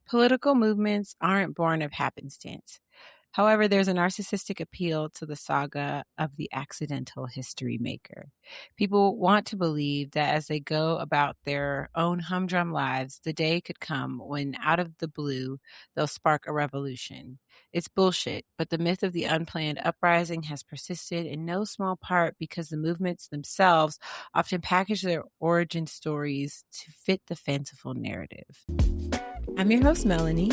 Political movements aren't born of happenstance. However, there's a narcissistic appeal to the saga of the accidental history maker. People want to believe that as they go about their own humdrum lives, the day could come when, out of the blue, they'll spark a revolution. It's bullshit, but the myth of the unplanned uprising has persisted in no small part because the movements themselves often package their origin stories to fit the fanciful narrative. I'm your host, Melanie.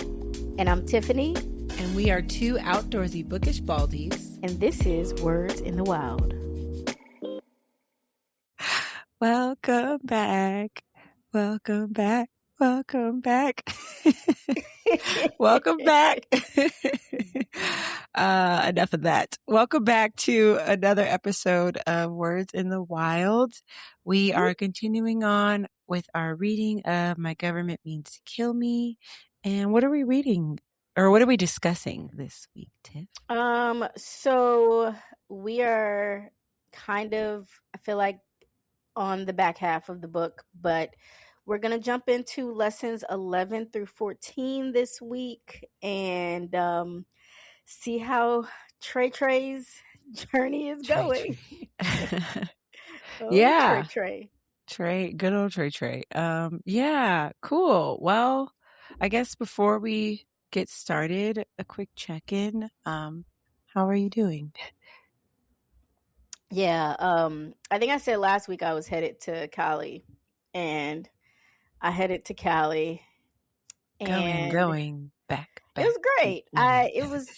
And I'm Tiffany. And we are two outdoorsy bookish baldies. And this is Words in the Wild. Welcome back. Welcome back. Welcome back. Welcome back. Enough of that. Welcome back to another episode of Words in the Wild. We are continuing on with our reading of My Government Means to Kill Me. And what are we reading? Or what are we discussing this week, Tiff? So we are kind of, I feel like, on the back half of the book, but we're going to jump into lessons 11 through 14 this week and see how Trey's journey is going. Yeah. Trey. Good old Trey. Yeah, cool. Well, I guess before we get started, a quick check-in. How are you doing? Yeah, I think I said last week I was headed to Cali, and I headed to Cali. And going back. It was great. It was,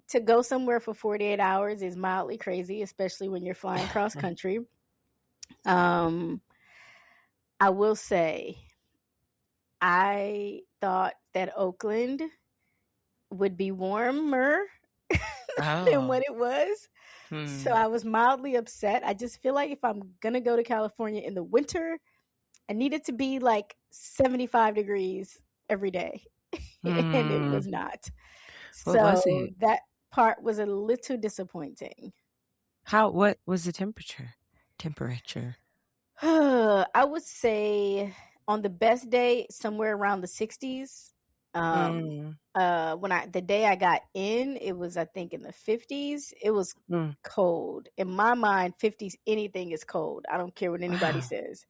to go somewhere for 48 hours is mildly crazy, especially when you're flying cross country. I will say, I thought that Oakland would be warmer than what it was. So I was mildly upset. I just feel like if I'm going to go to California in the winter, I need it to be like 75 degrees every day. And it was not. What was it? That part was a little disappointing. What was the temperature? I would say on the best day, somewhere around the 60s. The day I got in, it was, I think, in the 50s. It was cold. In my mind, 50s, anything is cold. I don't care what anybody says.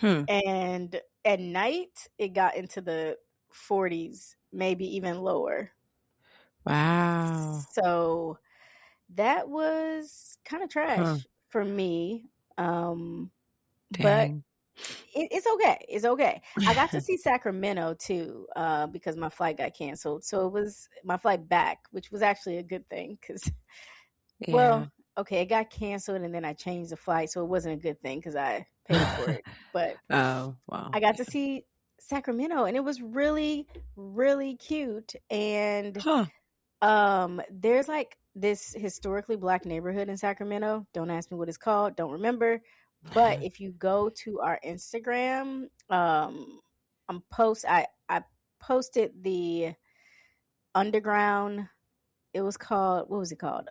And at night, it got into the 40s, maybe even lower. Wow. So that was kind of trash for me. But it's okay. It's okay. I got to see Sacramento too, because my flight got canceled. So it was my flight back, which was actually a good thing because, it got canceled and then I changed the flight. So it wasn't a good thing because I paid for it. But I got to see Sacramento and it was really, really cute. And there's like this historically Black neighborhood in Sacramento. Don't ask me what it's called. Don't remember. But if you go to our Instagram, I posted the underground. What was it called?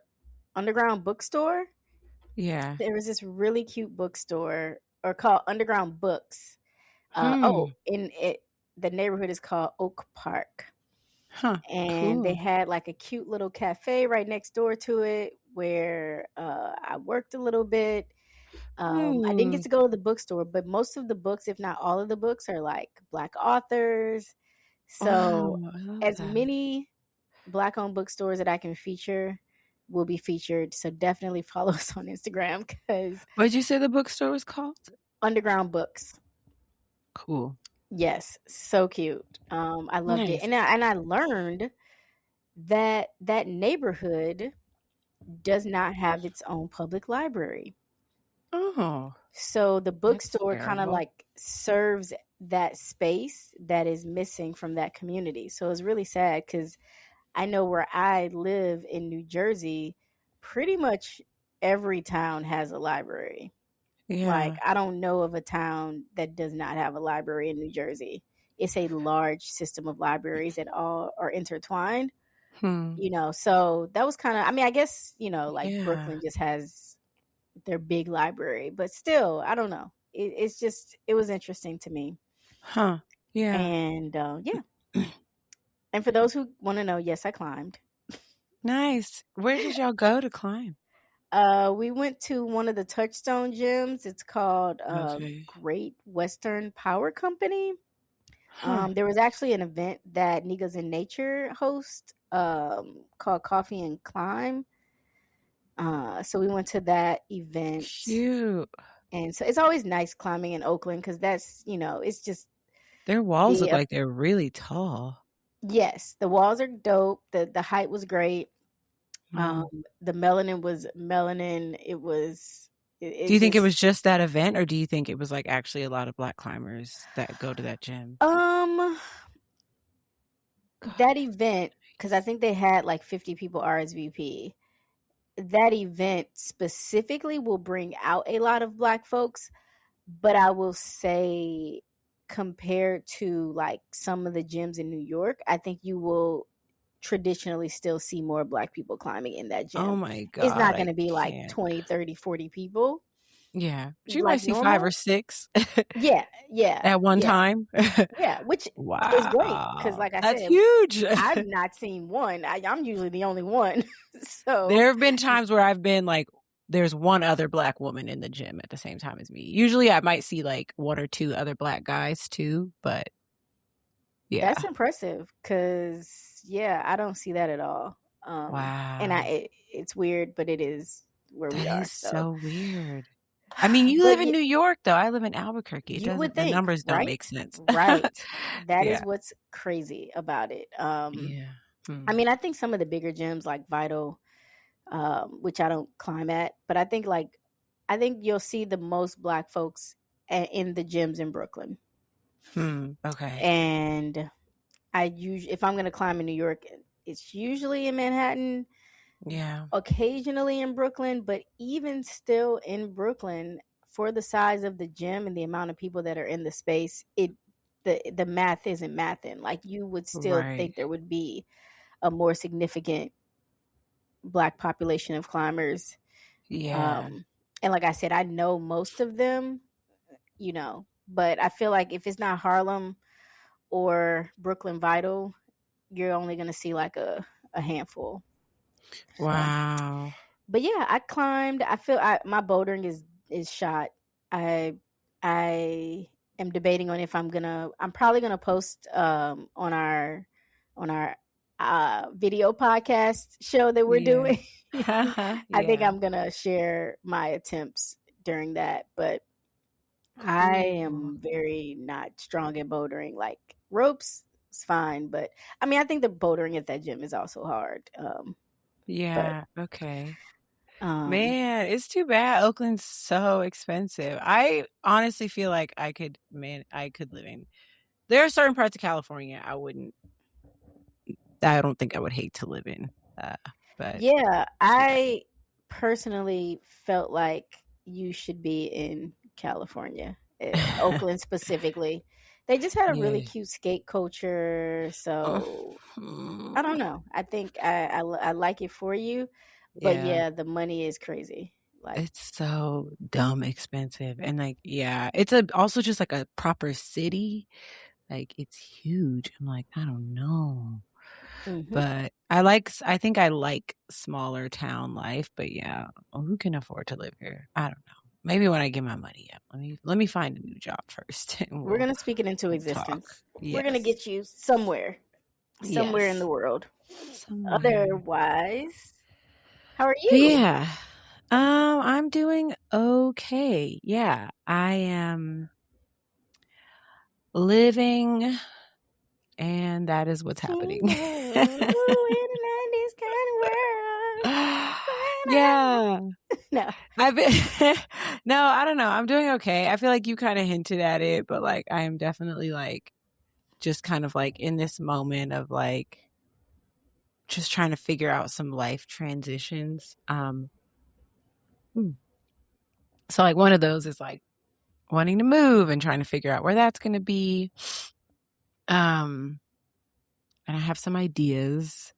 Underground bookstore. Yeah. There was this really cute bookstore called Underground Books. The neighborhood is called Oak Park. And they had like a cute little cafe right next door to it where I worked a little bit. I didn't get to go to the bookstore, but most of the books, if not all of the books, are like Black authors. So as many Black-owned bookstores that I can feature will be featured. So definitely follow us on Instagram because. What did you say the bookstore was called? Underground Books. Cool. Yes, so cute. I loved it, and I learned that neighborhood does not have its own public library. Oh. So the bookstore kind of like serves that space that is missing from that community. So it's really sad because I know where I live in New Jersey, pretty much every town has a library. Yeah. Like, I don't know of a town that does not have a library in New Jersey. It's a large system of libraries that all are intertwined, so that was kind of, I guess, Brooklyn just has their big library, but still, I don't know. It was interesting to me. Huh. Yeah. And yeah. And for those who want to know, yes, I climbed. Nice. Where did y'all go to climb? We went to one of the Touchstone gyms. It's called Okay. Great Western Power Company. Huh. There was actually an event that Niggas in Nature host called Coffee and Climb. So we went to that event, Cute. and so it's always nice climbing in Oakland because that's it's just Their walls look the like they're really tall. yes, the walls are dope. The height was great. Mm. The melanin was melanin. It was Do it you think it just was just that event, or do you think it was like actually a lot of Black climbers that go to that gym? um God, that event because I think they had like 50 people RSVP. That event specifically will bring out a lot of Black folks, but I will say compared to like some of the gyms in New York, I think you will traditionally still see more Black people climbing in that oh gym. my It's God, not going I to be like can't. 20, 30, 40 people Yeah, but you might like see 5 or normal. 6 Yeah, yeah, at one yeah, time. yeah, which is great because, Wow, like I that's said, huge. I've not seen one. I'm usually the only one. So, There have been times where I've been like, there's one other Black woman in the gym at the same time as me. Usually I might see like 1 or 2 other Black guys too, but that's yeah. impressive because, yeah, I don't see that at all. And Wow. it's weird, but it is where we That are. is So, so weird. I mean, you but live in New York, though. I live in Albuquerque. It you would doesn't, the think, numbers don't right? make sense. Right. That is Yeah. what's crazy about it. Yeah. I Hmm. mean, I think some of the bigger gyms like Vital, which I don't climb at, but I think you'll see the most Black folks in the gyms in Brooklyn. Okay. And I usually, if I'm going to climb in New York, it's usually in Manhattan, Yeah. occasionally in Brooklyn, but even still in Brooklyn, for the size of the gym and the amount of people that are in the space, the math isn't mathing. Like you would still Right. think there would be a more significant Black population of climbers. Yeah. Um, and like I said, I know most of them, but I feel like if it's not Harlem or Brooklyn Vital, you're only going to see like a handful. So, Wow. but yeah, I climbed. I feel my bouldering is shot. I I am debating on if I'm probably gonna post on our video podcast show that we're Yeah. doing. I think Yeah. I'm gonna share my attempts during that, but I Cool. am very not strong in bouldering. Like ropes is fine, but I mean I think the bouldering at that gym is also hard. But Yeah. Okay. um Man, it's too bad Oakland's so expensive. I honestly feel like I could live in. There are certain parts of California I don't think I would hate to live in. Uh, but Yeah, yeah. I personally felt like you should be in California, Oakland specifically. They just had a really Yeah. cute skate culture, so I don't Mhm. know. I think I like it for you, but Yeah. yeah, the money is crazy. Like, It's so dumb expensive. And like, yeah, it's also just like a proper city. Like it's huge. I'm like, I don't know. hmm But I think I like smaller town life, but yeah, who can afford to live here? I don't know. Maybe when I get my money up. Let me find a new job first and we're gonna speak it into we'll talk. existence. We're gonna Yes. get you somewhere in Yes. the world. Somewhere. Otherwise, how are But you? yeah. I'm doing okay. Yeah. I am living and that is what's Singing happening. in this kind of world. When Yeah. no. I've been no, I don't know. I'm doing okay. I feel like you kind of hinted at it, but like I am definitely like just kind of like in this moment of like just trying to figure out some life transitions. Hmm. So like one of those is like wanting to move and trying to figure out where that's going to be. Um and I have some ideas.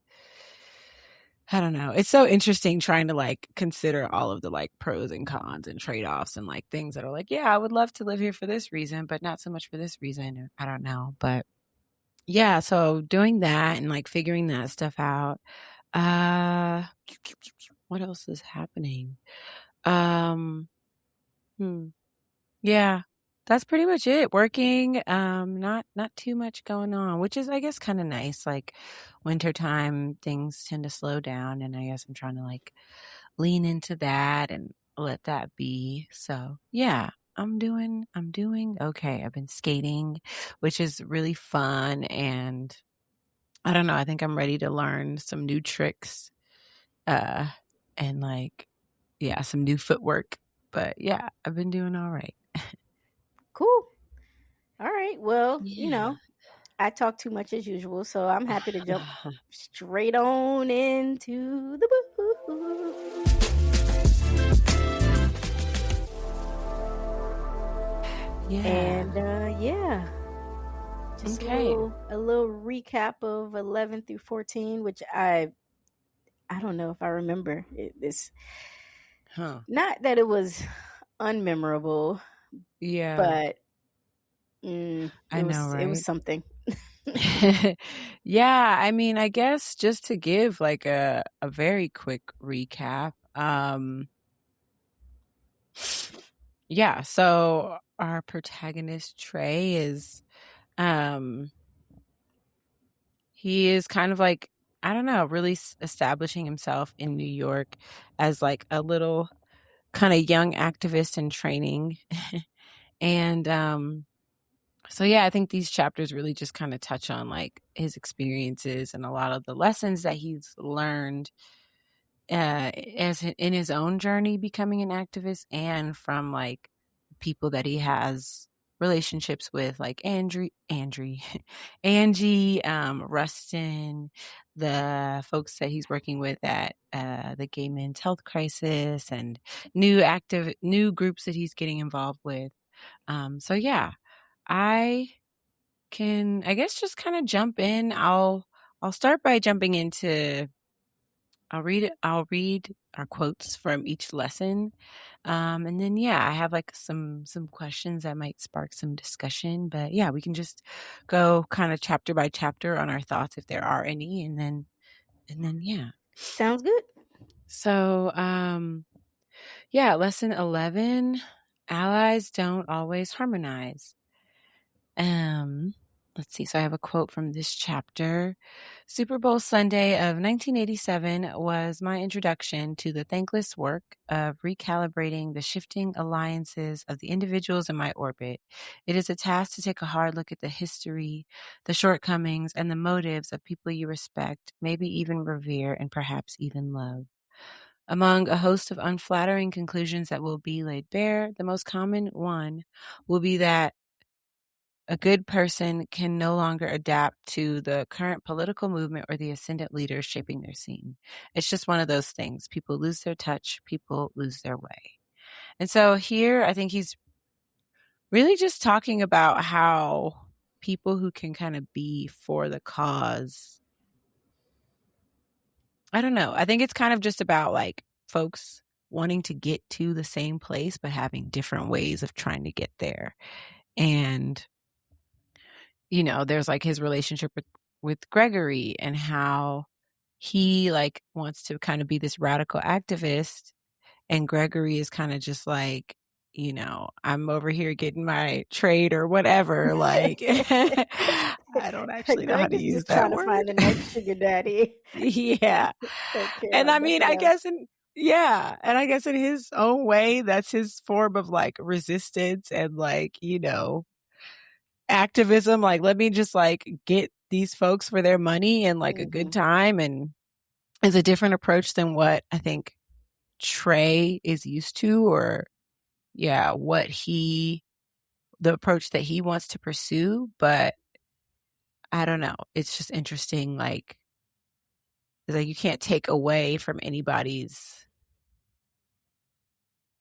I don't know. It's so interesting trying to like consider all of the like pros and cons and trade-offs and like things that are like, yeah, I would love to live here for this reason, but not so much for this reason. I don't know. But yeah, so doing that and like figuring that stuff out. Uh what else is happening? Um yeah. That's pretty much it. Working, not too much going on, which is I guess kind of nice. Like wintertime things tend to slow down and I guess I'm trying to like lean into that and let that be. So, yeah, I'm doing okay. I've been skating, which is really fun and I don't know, I think I'm ready to learn some new tricks uh and like yeah, some new footwork. But yeah, I've been doing all right. Cool. All right. Well, Yeah. I talk too much as usual, so I'm happy to jump straight on into the book. Yeah. And yeah, just Okay. a little recap of 11 through 14, which I don't know if I remember this. Huh. Not that it was unmemorable, Yeah. but I know, it was right? something. Yeah, I mean, I guess just to give like a very quick recap. Yeah, so our protagonist Trey is um he is kind of like I don't know, really establishing himself in New York as like a little kind of young activist in training. And so yeah, I think these chapters really just kind of touch on like his experiences and a lot of the lessons that he's learned as in his own journey becoming an activist and from like people that he has relationships with like Angie, Rustin, the folks that he's working with at the Gay Men's Health Crisis and new groups that he's getting involved with. So yeah, I can I guess just kind of jump in. I'll start by jumping into I'll read our quotes from each lesson. And then yeah, I have like some questions that might spark some discussion. But yeah, we can just go kind of chapter by chapter on our thoughts if there are any, and then yeah. Sounds good. So yeah, lesson 11, allies don't always harmonize. Let's see. So I have a quote from this chapter. Super Bowl Sunday of 1987 was my introduction to the thankless work of recalibrating the shifting alliances of the individuals in my orbit. It is a task to take a hard look at the history, the shortcomings, and the motives of people you respect, maybe even revere, and perhaps even love. Among a host of unflattering conclusions that will be laid bare, the most common one will be that a good person can no longer adapt to the current political movement or the ascendant leaders shaping their scene. It's just one of those things. People lose their touch, people lose their way. And so here, I think he's really just talking about how people who can kind of be for the cause, I don't know. I think it's kind of just about like folks wanting to get to the same place, but having different ways of trying to get there. And there's like his relationship with Gregory and how he like wants to kind of be this radical activist and Gregory is kind of just like, I'm over here getting my trade or whatever. Like, I don't actually know how Greg to is use just that trying to word. find the next sugar daddy. Yeah. Okay, And I I mean, definitely I understand. guess and I guess in his own way, that's his form of like resistance and like, activism. Like, let me just like get these folks for their money and like a good time. And it's a different approach than what I think Trey is used to, or yeah, the approach that he wants to pursue. But I don't know. It's just interesting. Like you can't take away from anybody's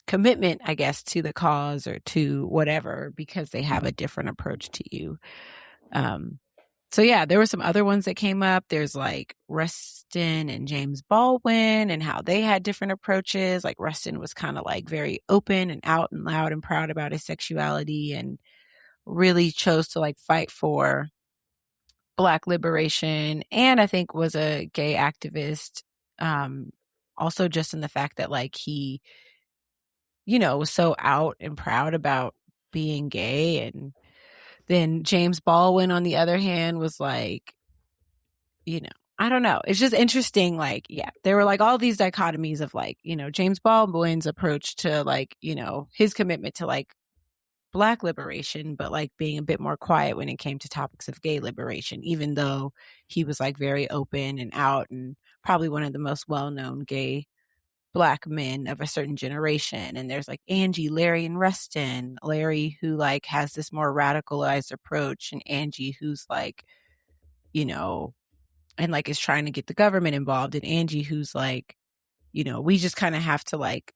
commitment, I guess, to the cause or to whatever because they have a different approach to you. So yeah, there were some other ones that came up. There's like Rustin and James Baldwin and how they had different approaches. Like Rustin was kind of like very open and out and loud and proud about his sexuality and really chose to like fight for Black liberation, and I think was a gay activist. Also just in the fact that like he, was so out and proud about being gay. And then James Baldwin, on the other hand, was like, I don't know. It's just interesting. Like, yeah, there were like all these dichotomies of like, James Baldwin's approach to like, his commitment to like Black liberation, but like being a bit more quiet when it came to topics of gay liberation, even though he was like very open and out and probably one of the most well-known gay Black men of a certain generation. And there's like Angie, Larry, and Rustin. Larry, who like has this more radicalized approach, and Angie, who's like, and like is trying to get the government involved, and Angie, who's like, we just kind of have to like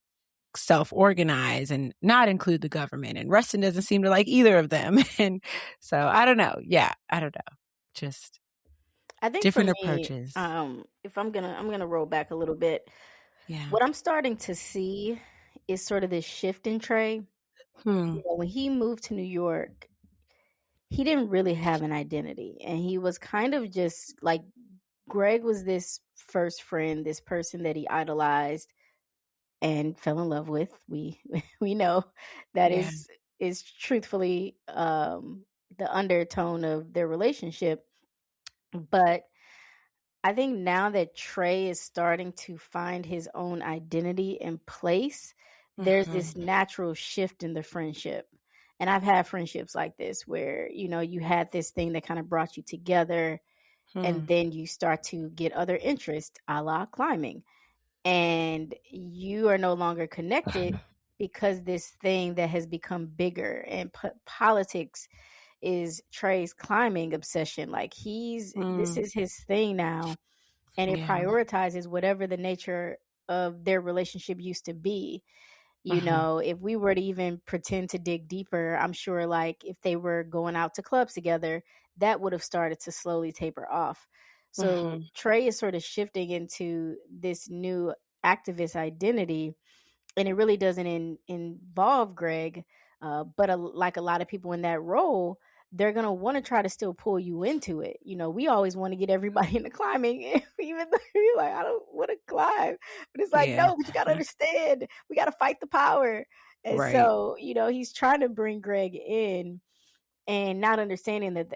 self-organize and not include the government. And Rustin doesn't seem to like either of them. And so I don't know. Yeah, I don't know. Just I think for different me, approaches. if I'm gonna roll back a little bit, Yeah. what I'm starting to see is sort of this shift in Trey. When he moved to New York, he didn't really have an identity, and he was kind of just like Greg was this first friend, this person that he idolized and fell in love with. We we know that Yeah. is truthfully the undertone of their relationship. But I think now that Trey is starting to find his own identity and place, there's this natural shift in the friendship. And I've had friendships like this where, you had this thing that kind of brought you together, and then you start to get other interests, a la climbing. And you are no longer connected because this thing that has become bigger, and politics is Trey's climbing obsession. Like this is his thing now, and it Yeah. prioritizes whatever the nature of their relationship used to be. If we were to even pretend to dig deeper, I'm sure like if they were going out to clubs together, that would have started to slowly taper off. So Trey is sort of shifting into this new activist identity, and it really doesn't involve Greg. But like a lot of people in that role, they're gonna want to try to still pull you into it. We always want to get everybody into climbing, even though you're like, I don't want to climb, but it's like, Yeah. no, but you gotta understand, we gotta fight the power. And Right. so, he's trying to bring Greg in, and not understanding that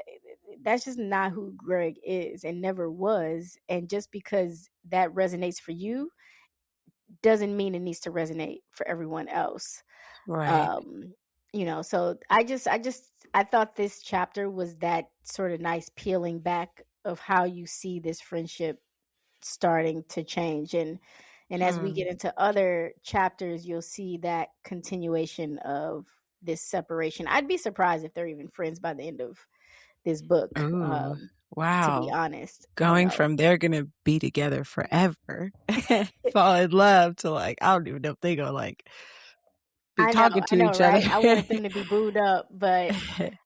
that's just not who Greg is and never was. And just because that resonates for you doesn't mean it needs to resonate for everyone else. Right. So I thought this chapter was that sort of nice peeling back of how you see this friendship starting to change. And as we get into other chapters, you'll see that continuation of this separation. I'd be surprised if they're even friends by the end of this book. Ooh. To be Wow. honest, I don't Going know. from they're gonna be together forever, fall in love, to like, I don't even know if they gonna like be talking I to know, each other. right? I wanted them to be booed up, but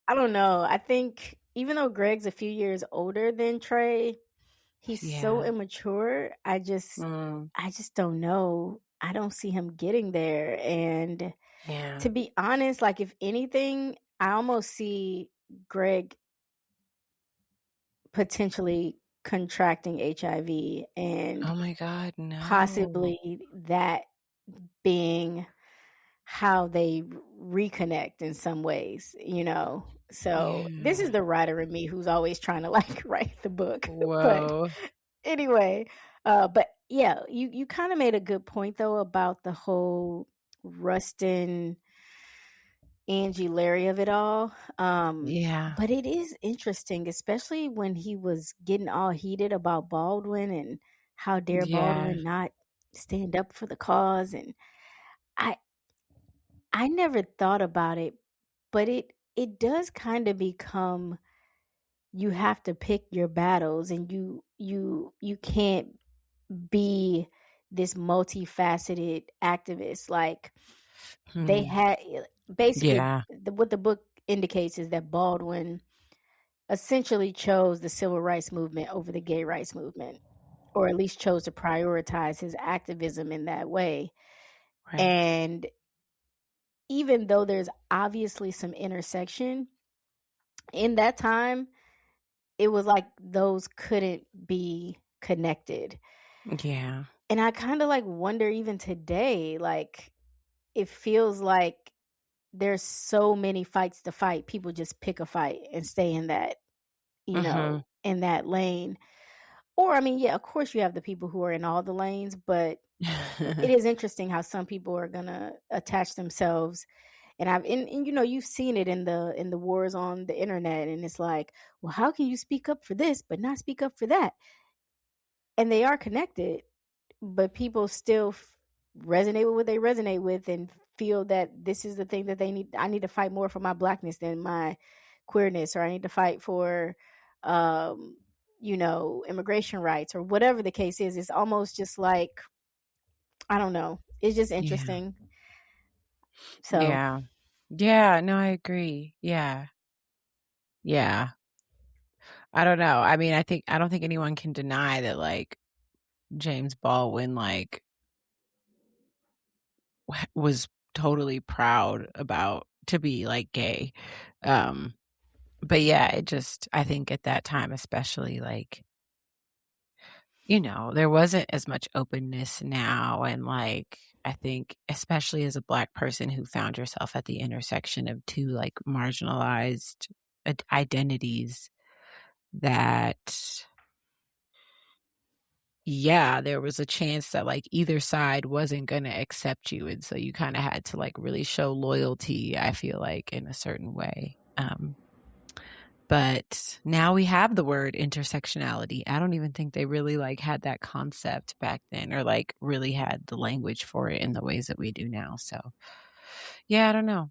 I don't know. I think even though Greg's a few years older than Trey, he's so Yeah. immature. I just don't know. I don't see him getting there. And Yeah. to be honest, like if anything, I almost see Greg potentially contracting HIV, and Oh my God, no. possibly that being how they reconnect in some ways. So this is Yeah. the writer in me who's always trying to like write the book. But Whoa. anyway, but yeah, you kind of made a good point though about the whole Rustin Angie Larry of it all. Yeah. But it is interesting, especially when he was getting all heated about Baldwin and how dare Yeah. Baldwin not stand up for the cause. And I I never thought about it, but it does kind of become, you have to pick your battles, and you can't be this multifaceted activist. Like they Hmm. had basically Yeah. what the book indicates is that Baldwin essentially chose the civil rights movement over the gay rights movement, or at least chose to prioritize his activism in that way. Right. And even though there's obviously some intersection in that time, it was like those couldn't be connected. Yeah. And I kind of like wonder even today, like it feels like there's so many fights to fight. People just pick a fight and stay in that, Mhm. in that lane. Or, I mean, yeah, of course you have the people who are in all the lanes, but it is interesting how some people are gonna attach themselves. And you've seen it in the wars on the internet, and it's like, well, how can you speak up for this but not speak up for that? And they are connected, but people still resonate with what they resonate with and feel that this is the thing that they need. I need to fight more for my blackness than my queerness, or I need to fight for um immigration rights, or whatever the case is. It's almost just like, I don't know, it's just Yeah. interesting. So Yeah. Yeah, no, I agree. Yeah. Yeah. I don't know. I mean, I don't think anyone can deny that, like, James Baldwin, like, was totally proud about to be, like, gay. Um, but yeah, I think at that time especially, like, there wasn't as much openness now, and, like, I think especially as a Black person who found yourself at the intersection of two, like, marginalized identities, that yeah, there was a chance that, like, either side wasn't gonna accept you, and so you kinda had to, like, really show loyalty, I feel like, in a certain way. But now we have the word intersectionality. I don't even think they really, like, had that concept back then, or, like, really had the language for it in the ways that we do now, so yeah, I don't know.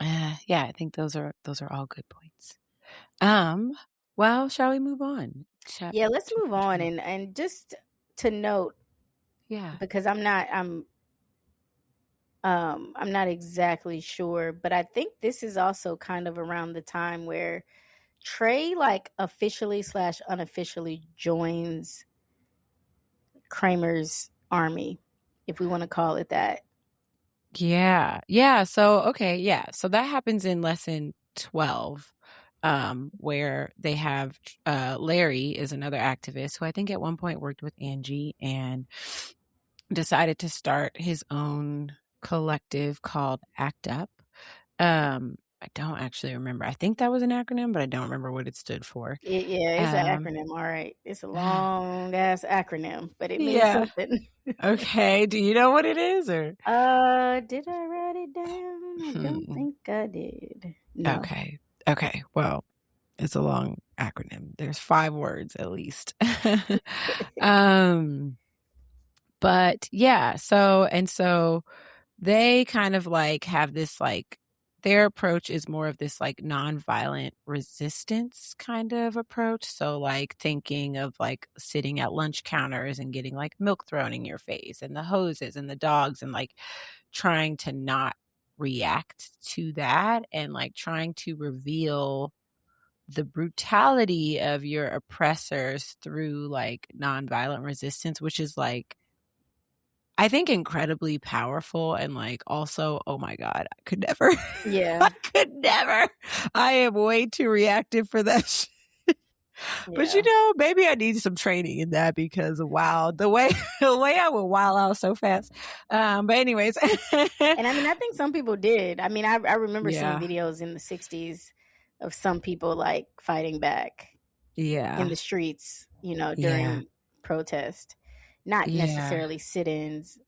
Yeah, I think those are all good points. Um, well, shall we move on? yeah, let's move Chapter on. 12. And just to note, Yeah. because I'm not exactly sure, but I think this is also kind of around the time where Trey, like, officially slash unofficially joins Kramer's army, if we want to call it that. Yeah. Yeah. So, okay. Yeah. So that happens in lesson 12, where they have Larry is another activist who I think at one point worked with Angie and decided to start his own collective called Act Up. I don't actually remember. I think that was an acronym, but I don't remember what it stood for. Yeah, it's an Um, acronym. All right. It's a long ass acronym, but it means yeah. something. Okay. Do you know what it is, or? Did I write it down? I don't think I did. No. Okay. Okay. Well, it's a long acronym. There's 5 words at least. um, but yeah, so they kind of like have this, like, their approach is more of this, like, nonviolent resistance kind of approach. So, like, thinking of, like, sitting at lunch counters and getting, like, milk thrown in your face and the hoses and the dogs, and, like, trying to not react to that, and, like, trying to reveal the brutality of your oppressors through, like, nonviolent resistance, which is, like, I think incredibly powerful, and, like, also, oh my god, I could never. Yeah. I could never. I am way too reactive for that shit. But, Yeah. maybe I need some training in that, because wow, the way I would wild out so fast. But anyways. And I mean, I think some people did. I mean, I remember seeing Yeah. videos in the 60s of some people, like, fighting back in Yeah. the streets, Yeah. during protest, not Yeah. necessarily sit-ins,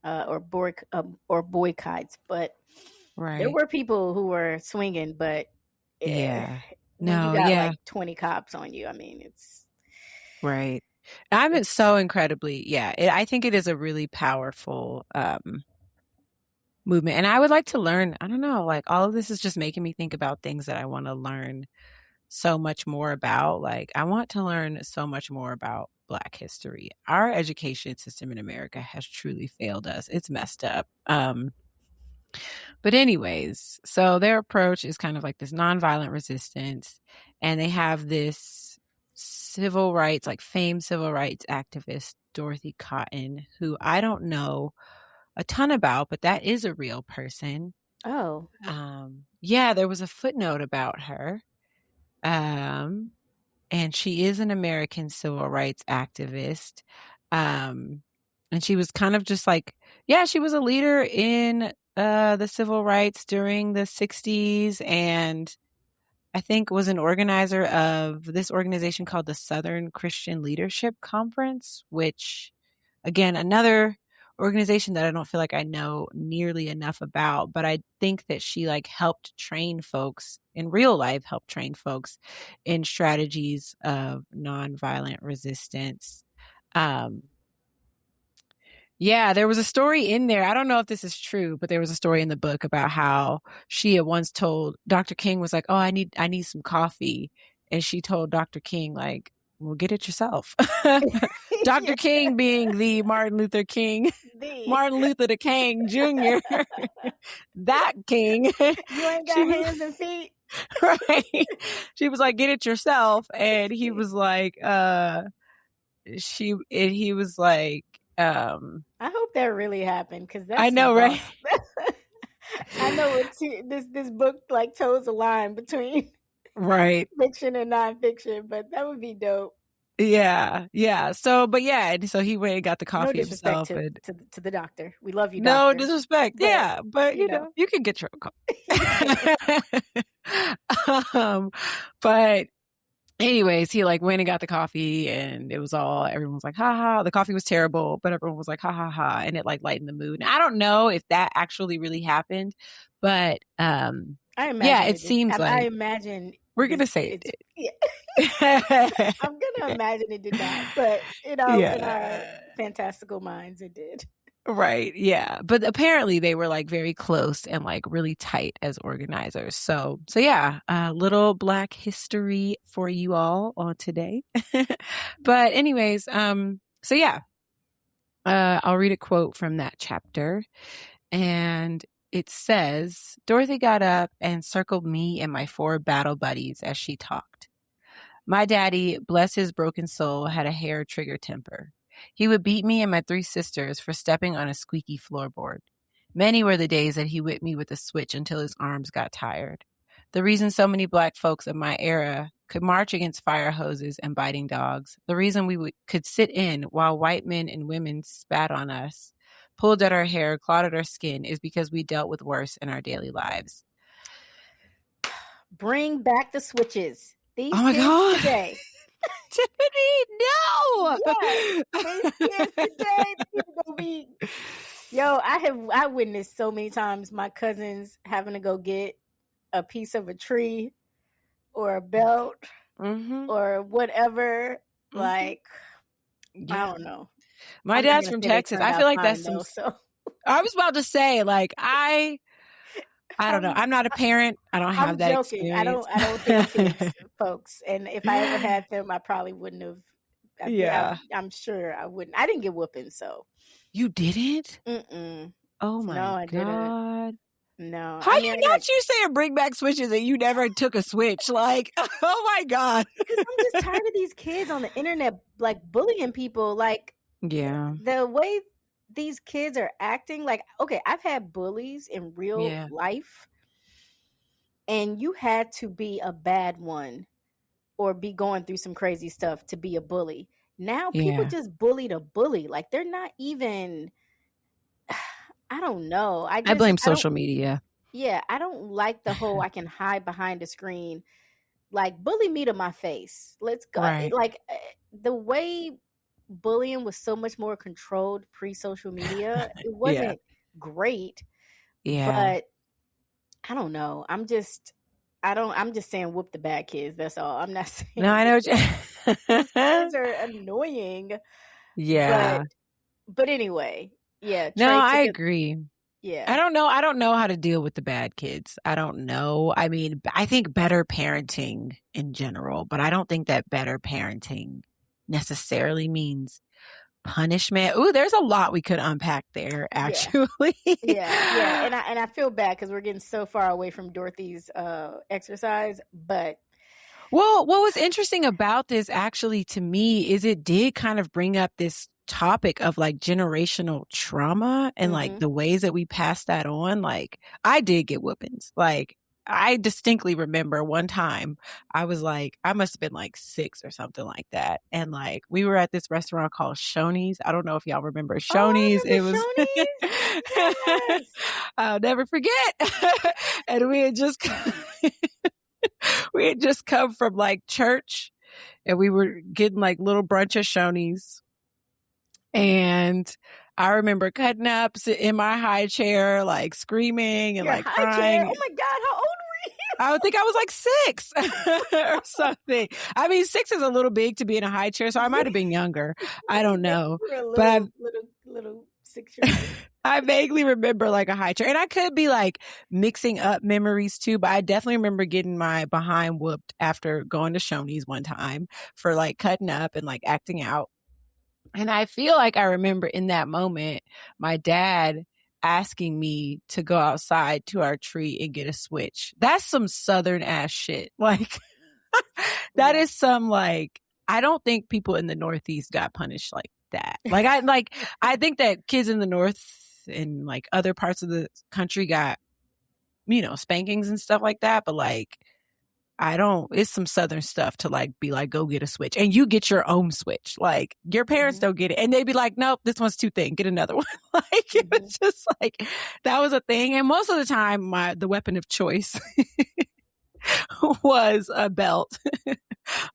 or boycotts, but there Right. were people who were swinging. But eh, Yeah. when you No, got yeah. like 20 cops on you, I mean, Right. I'm it's so incredibly, yeah, I think it is a really powerful movement. And I would like to learn, I don't know, like, all of this is just making me think about things that I want to learn so much more about. Like, I want to learn so much more about Black history. Our education system in America has truly failed us. It's messed up. But anyways, so their approach is kind of like this nonviolent resistance. and they have this civil rights, like famed civil rights activist, Dorothy Cotton, who I don't know a ton about, but that is a real person. Oh. Yeah, there was a footnote about her. And she is an American civil rights activist. And she was kind of just like, yeah, she was a leader in the civil rights during the 60s, and I think was an organizer of this organization called the Southern Christian Leadership Conference, which, again, another organization that I don't feel like I know nearly enough about, but I think that she like helped train folks in real life, helped train folks in strategies of nonviolent resistance. Yeah, there was a story in there. I don't know if this is true, but there was a story in the book about how she had once told Dr. King was like, "Oh, I need some coffee." And she told Dr. King like, "Well, get it yourself." Dr. King being the Martin Luther King, Martin Luther the King Jr. That King. You ain't got hands and feet. Right. She was like, "Get it yourself." And he was like, he was like, I hope that really happened, because that's I know, right? I know this book like toes a line between right fiction and nonfiction, but that would be dope. Yeah. So, but yeah, so he went and got the coffee No disrespect himself. to the doctor. We love you, No doctor. disrespect. But, yeah, but you know, you can get your own coffee. But anyways, he like went and got the coffee, and it was all, everyone was like, ha ha. The coffee was terrible, but everyone was like, ha ha ha. And it like lightened the mood. And I don't know if that actually really happened, but I imagine yeah, it seems like, I imagine we're going to say it did. Yeah. I'm going to imagine it did not, but in our fantastical minds, it did. Right. Yeah. But apparently they were like very close and like really tight as organizers. So yeah, little Black history for you all on today. But anyways, so yeah, I'll read a quote from that chapter, and it says, Dorothy got up and circled me and my 4 battle buddies as she talked. My daddy, bless his broken soul, had a hair trigger temper. He would beat me and my 3 sisters for stepping on a squeaky floorboard. Many were the days that he whipped me with a switch until his arms got tired. The reason so many Black folks of my era could march against fire hoses and biting dogs, the reason we could sit in while white men and women spat on us, pulled at our hair, clawed at our skin, is because we dealt with worse in our daily lives. Bring back the switches. These oh my kids God. today. Tiffany, no! These kids today, gonna be... Yo, I witnessed so many times my cousins having to go get a piece of a tree or a belt or whatever. Like, I don't know. My dad's from Texas. I feel like that's some... So. I was about to say, like, I don't know. I'm not a parent. I don't have that joking. experience. I don't think kids, folks. And if I ever had them, I probably wouldn't have. I'm sure I wouldn't. I didn't get whooping, so. You didn't? Mm-mm. Oh my God. I didn't. No. How you saying bring back switches and you never took a switch? Like, oh my God. Because I'm just tired of these kids on the internet, like, bullying people. Like, yeah, the way these kids are acting, like, okay, I've had bullies in real life, and you had to be a bad one or be going through some crazy stuff to be a bully. Now people just bully to bully. Like, they're not even, I don't know. I blame social media. Yeah, I don't like the whole I can hide behind a screen. Like, bully me to my face. Let's go. Right. Like, the way bullying was so much more controlled pre-social media, it wasn't great. But I don't know. I'm just saying whoop the bad kids. That's all. I'm not saying. No, I know. These kids are annoying. Yeah. But anyway, yeah. No, I agree. Yeah. I don't know how to deal with the bad kids. I don't know. I mean, I think better parenting in general, but I don't think that better parenting necessarily means punishment. Ooh, there's a lot we could unpack there, actually. Yeah. And I feel bad because we're getting so far away from Dorothy's exercise, but Well, what was interesting about this actually to me is it did kind of bring up this topic of like generational trauma and like the ways that we pass that on. Like I did get whoopings. Like I distinctly remember one time I was like, I must have been like 6 or something like that. And like we were at this restaurant called Shoney's. I don't know if y'all remember Shoney's. Oh, I It remember was Shoney's. Yes. I'll never forget. And we had just come from like church and we were getting like little brunch at Shoney's. And I remember cutting up in my high chair, like screaming and Your like high chair. crying. Oh my God, how old were you? I would think I was like 6 or something. I mean, 6 is a little big to be in a high chair, so I might have been younger. I don't know. You were a But little 6-year-old. I vaguely remember like a high chair. And I could be like mixing up memories too, but I definitely remember getting my behind whooped after going to Shoney's one time for like cutting up and like acting out. And I feel like I remember in that moment, my dad asking me to go outside to our tree and get a switch. That's some Southern ass shit. Like that is some like, I don't think people in the Northeast got punished like that. Like I think that kids in the North and like other parts of the country got, spankings and stuff like that. But like, it's some Southern stuff to like be like, go get a switch and you get your own switch. Like your parents don't get it. And they'd be like, nope, this one's too thin. Get another one. Like it was just like, that was a thing. And most of the time the weapon of choice was a belt.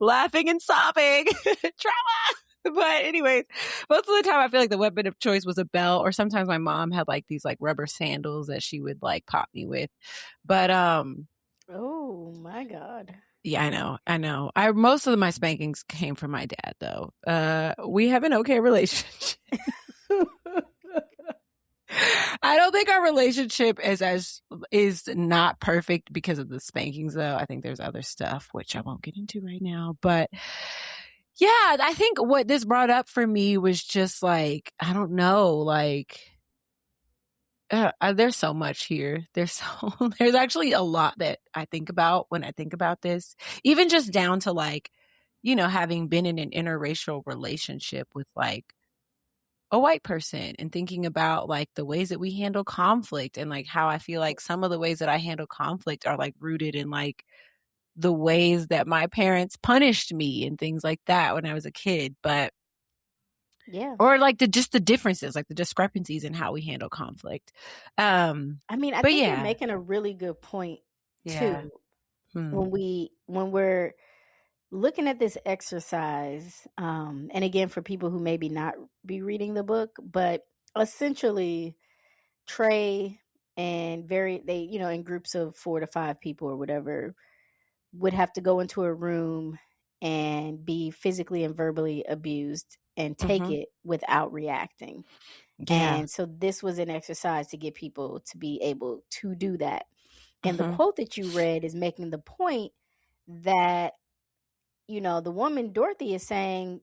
Laughing and sobbing. Trauma. But anyways, most of the time I feel like the weapon of choice was a belt, or sometimes my mom had like these like rubber sandals that she would like pop me with. But oh my God. Yeah, I know. Most of my spankings came from my dad though. We have an okay relationship. I don't think our relationship is not perfect because of the spankings though. I think there's other stuff which I won't get into right now, but yeah, I think what this brought up for me was just like, I don't know, like there's so much here. There's actually a lot that I think about when I think about this, even just down to like, having been in an interracial relationship with like a white person and thinking about like the ways that we handle conflict and like how I feel like some of the ways that I handle conflict are like rooted in like the ways that my parents punished me and things like that when I was a kid. But yeah, or like the differences, like the discrepancies in how we handle conflict. I mean, I think you're making a really good point too. When we're looking at this exercise, and again, for people who maybe not be reading the book, but essentially Trey and they, in groups of 4 to 5 people or whatever, would have to go into a room and be physically and verbally abused and take it without reacting. Yeah. And so this was an exercise to get people to be able to do that. And the quote that you read is making the point that, the woman Dorothy is saying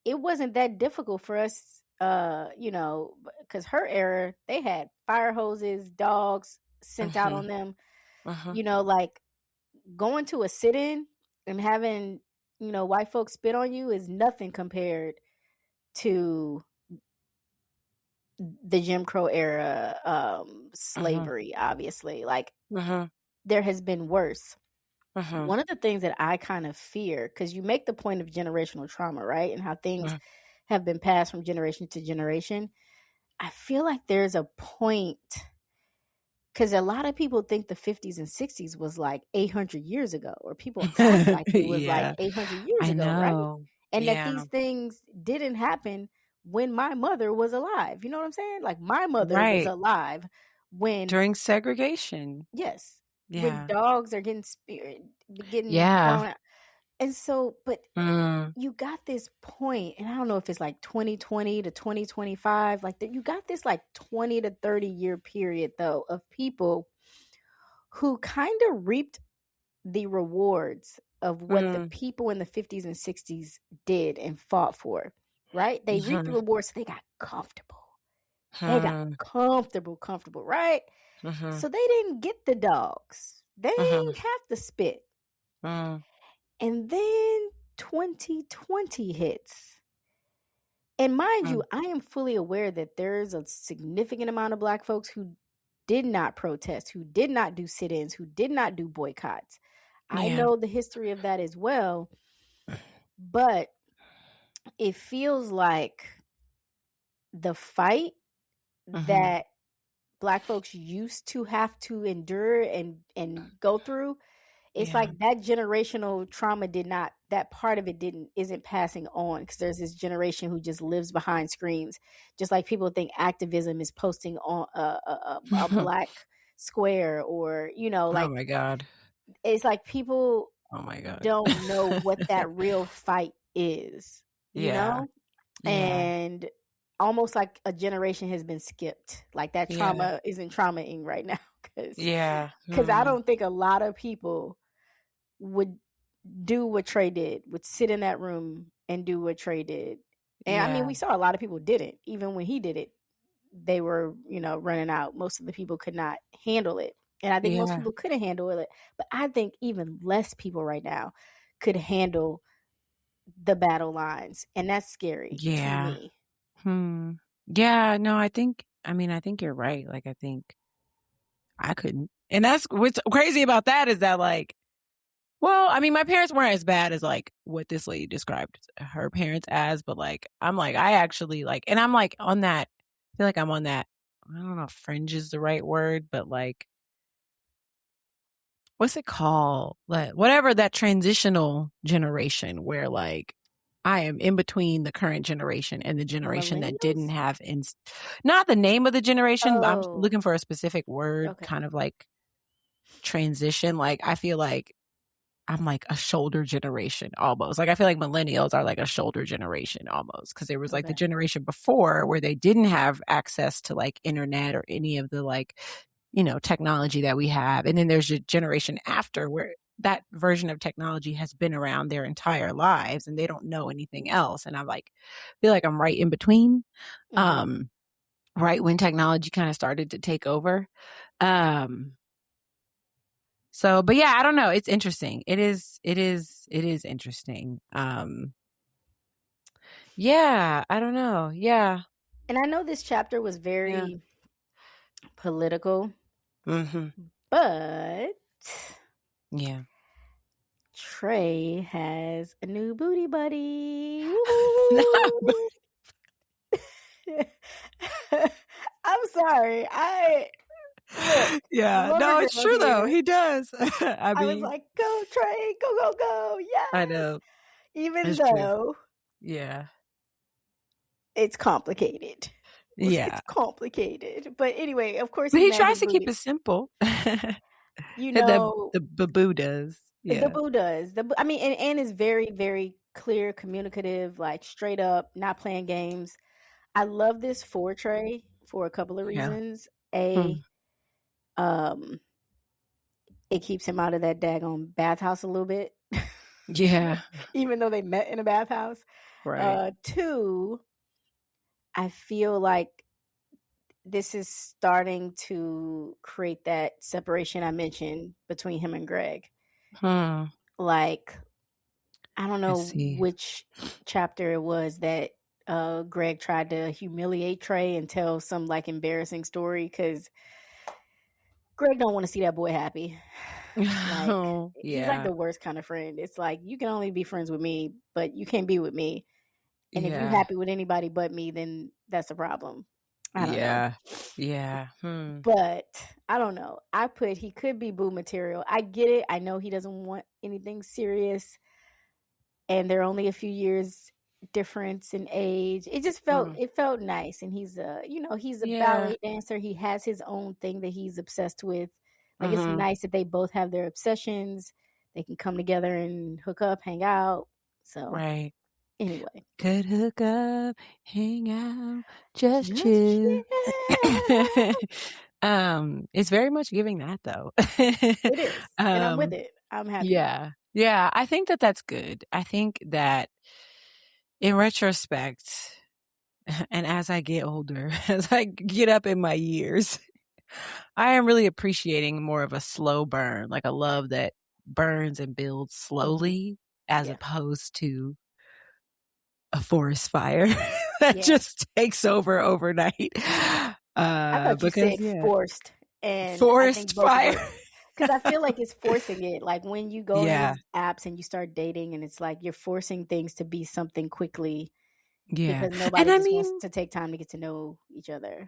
it wasn't that difficult for us, because her era, they had fire hoses, dogs sent out on them, like going to a sit-in and having, white folks spit on you is nothing compared to the Jim Crow era slavery, obviously. Like there has been worse. One of the things that I kind of fear, because you make the point of generational trauma, right? And how things have been passed from generation to generation. I feel like there's a point, because a lot of people think the 50s and 60s was like 800 years ago, or people act like it was like 800 years ago, right? And that these things didn't happen when my mother was alive. You know what I'm saying? Like my mother was alive during segregation. Yes. Yeah. When dogs are getting thrown out. And so, but you got this point, and I don't know if it's like 2020 to 2025, like that you got this like 20 to 30 year period though of people who kind of reaped the rewards of what the people in the 50s and 60s did and fought for, right? They reaped the rewards, so they got comfortable. They got comfortable, right? So they didn't get the dogs. They didn't have to spit. And then 2020 hits. And mind you, I am fully aware that there's a significant amount of Black folks who did not protest, who did not do sit-ins, who did not do boycotts. I know the history of that as well. But it feels like the fight that Black folks used to have to endure and go through, it's like that generational trauma that part of it isn't passing on, because there's this generation who just lives behind screens. Just like people think activism is posting on a Black square, or, like, oh my God. it's like people Oh my God. don't know what that real fight is, Yeah. and almost like a generation has been skipped. Like that trauma isn't traumaing right now, because I don't think a lot of people would do what Trey did, would sit in that room and do what Trey did. And I mean, we saw a lot of people didn't. Even when he did it, they were, running out. Most of the people could not handle it. And I think most people couldn't handle it. But I think even less people right now could handle the battle lines. And that's scary to me. Yeah, no, I think you're right. Like, I think I couldn't. And that's what's crazy about that, is that, like, well, I mean, my parents weren't as bad as, like, what this lady described her parents as, but, like, I'm like, I actually, like, and I'm like on that, I feel like I'm on that, I don't know if fringe is the right word, but, like, what's it called? Like, whatever, that transitional generation where, like, I am in between the current generation and the generation that didn't have, not the name of the generation, but I'm looking for a specific word, kind of like transition. Like, I feel like I'm like a shoulder generation almost. Like, I feel like millennials are like a shoulder generation almost, because there was like the generation before where they didn't have access to like internet or any of the, like, technology that we have. And then there's a generation after where that version of technology has been around their entire lives and they don't know anything else. And I'm like, feel like I'm right in between, right when technology kind of started to take over. So, but yeah, I don't know. It's interesting. It is interesting. Yeah, I don't know. Yeah. And I know this chapter was very political, but Trey has a new booty buddy. I'm sorry. No, it's true though. He does. I was like, go Trey, go. Yes. I know. Even though it's complicated. It's complicated. But anyway, of course, he tries to keep it simple. The boo does. The boo does. I mean, and is very, very clear, communicative, like straight up, not playing games. I love this for Trey for a couple of reasons. It keeps him out of that daggone bathhouse a little bit. Even though they met in a bathhouse. Right. 2, I feel like this is starting to create that separation I mentioned between him and Greg. Like, I don't know which chapter it was that Greg tried to humiliate Trey and tell some like embarrassing story, because Greg don't want to see that boy happy. Like, he's like the worst kind of friend. It's like, you can only be friends with me, but you can't be with me. And if you're happy with anybody but me, then that's a problem. I don't know. But I don't know. He could be boo material. I get it. I know he doesn't want anything serious. And they're only a few years difference in age. It just felt nice. And he's a ballet dancer. He has his own thing that he's obsessed with. Like, it's nice that they both have their obsessions. They can come together and hook up, hang out. So anyway, could hook up, hang out, just chill. It's very much giving that though. It is, and I'm with it. I'm happy. Yeah. I think that that's good. I think that in retrospect, and as I get older, as I get up in my years, I am really appreciating more of a slow burn, like a love that burns and builds slowly, as Yeah. opposed to a forest fire that Yeah. just takes over overnight. I thought you Because said yeah, forced, and I forest think both of fire. it, because I feel like it's forcing it. Like when you go on Yeah, these apps and you start dating, and it's like you're forcing things to be something quickly yeah. because And nobody I just wants mean, to take time to get to know each other.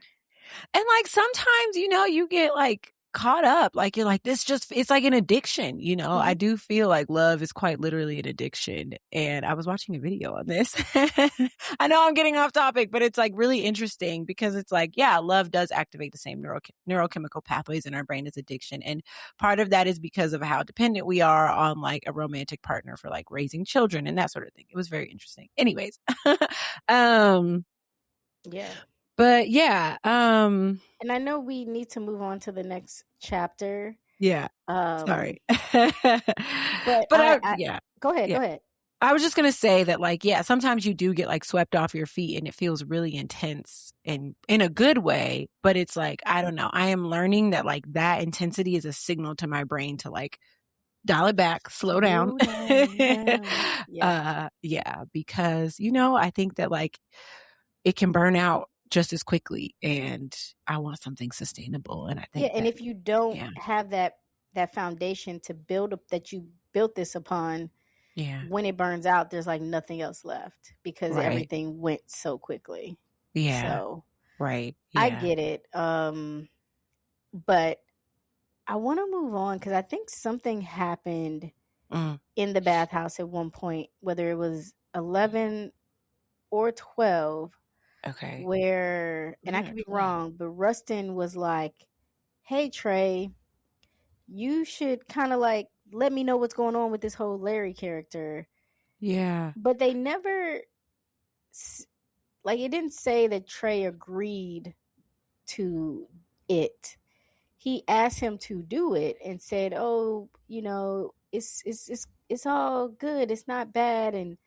and like sometimes, you get like caught up. Like you're like, it's like an addiction, I Mhm. do feel like love is quite literally an addiction. And I was watching a video on this. I know I'm getting off topic, but it's like really interesting because it's like, yeah, love does activate the same neurochemical pathways in our brain as addiction. And part of that is because of how dependent we are on like a romantic partner for like raising children and that sort of thing. It was very interesting. Anyways. um, Yeah. but yeah, And I know we need to move on to the next chapter. yeah. Um, Sorry. but But I go ahead, yeah. go ahead. I was just going to say that like, yeah, sometimes you do get like swept off your feet and it feels really intense and in a good way, but it's like, I don't know. I am learning that like that intensity is a signal to my brain to like dial it back, slow down. Slow down. Yeah. Yeah, because I think that like it can burn out just as quickly and I want something sustainable and I Yeah, think and that if you don't yeah. have that foundation to build up that you built this upon, Yeah. when it burns out, there's like nothing else left because Right. everything went so quickly. Yeah. So Right. I Yeah. get it. But I want to move on because I think something happened Mm, in the bathhouse at one point, whether it was 11 or 12, okay. where, and I Yeah, could be 12. wrong, but Rustin was like, hey, Trey, you should kind of like let me know what's going on with this whole Larry character. Yeah. But they never, like, it didn't say that Trey agreed to it. He asked him to do it and said, "Oh, it's all good. It's not bad." And